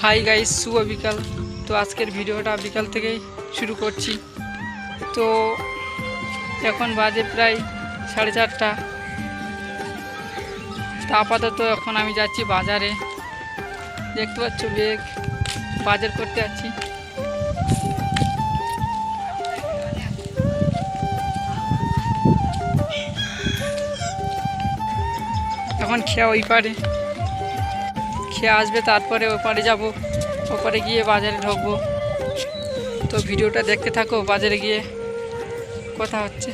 Hi guys, শুভ বিকাল। তো আজকের ভিডিওটা বিকাল থেকেই শুরু করছি। তো এখন বাজে প্রায় 4:30। তা আপাতত এখন আমি যাচ্ছি বাজারে। দেখতে পাচ্ছ ব্যাগ বাজার করতে যাচ্ছি। এখন খেয়া ওই পারে খেয়ে আসবে, তারপরে ওপারে যাব, ওপারে গিয়ে বাজারে ঢুকবো। তো ভিডিওটা দেখতে থাকো, বাজারে গিয়ে কথা হচ্ছে।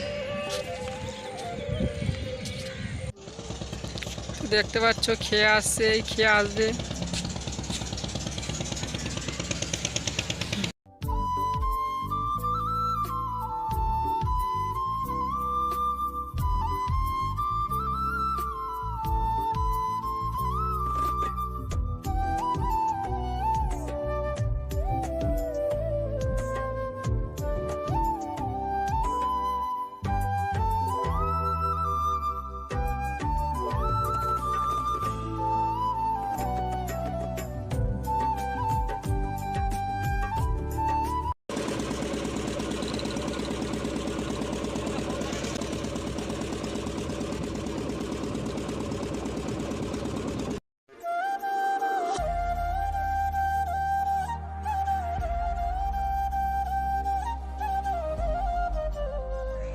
তো দেখতে পাচ্ছ খেয়ে আসছে, খেয়ে আসবে।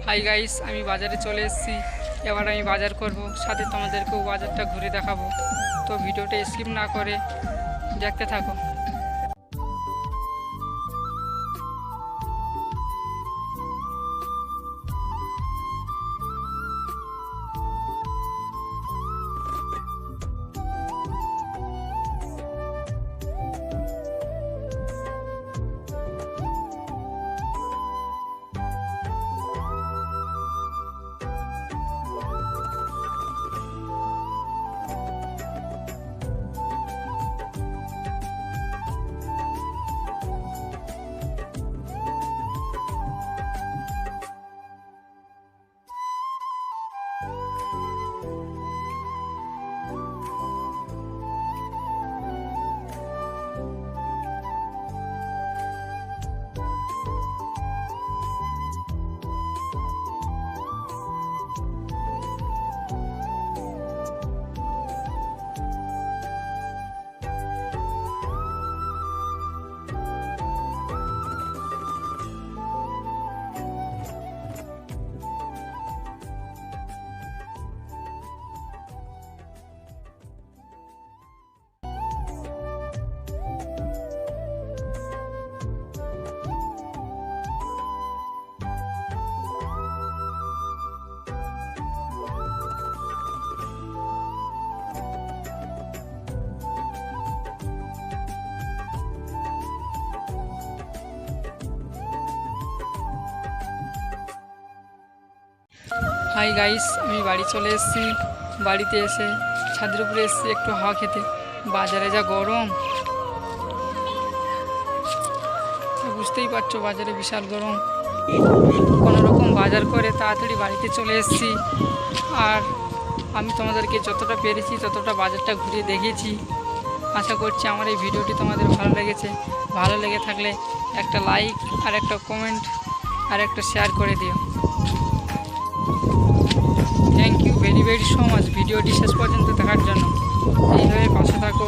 হাই গাইস, আমি বাজারে চলে এসেছি। এবার আমি বাজার করব, সাথে তোমাদেরকেও বাজারটা ঘুরে দেখাবো। তো ভিডিওটা স্কিপ না করে দেখতে থাকো। হাই গাইস, আমি বাড়ি চলে এসেছি। বাড়িতে এসে ছাদের উপরে এসেছি একটু হাওয়া খেতে। বাজারে যা গরম, বুঝতেই পারছো, বাজারে বিশাল গরম। কোনো রকম বাজার করে তাড়াতাড়ি বাড়িতে চলে এসেছি। আর আমি তোমাদেরকে যতটা পেরেছি ততটা বাজারটা ঘুরিয়ে দেখিয়েছি। আশা করছি আমার এই ভিডিওটি তোমাদের ভালো লেগেছে। ভালো লেগে থাকলে একটা লাইক আর একটা কমেন্ট আর একটা শেয়ার করে দিও। Thank you very very so much ভিডিওটি শেষ পর্যন্ত দেখার জন্য। এইভাবে পাশে থাকো।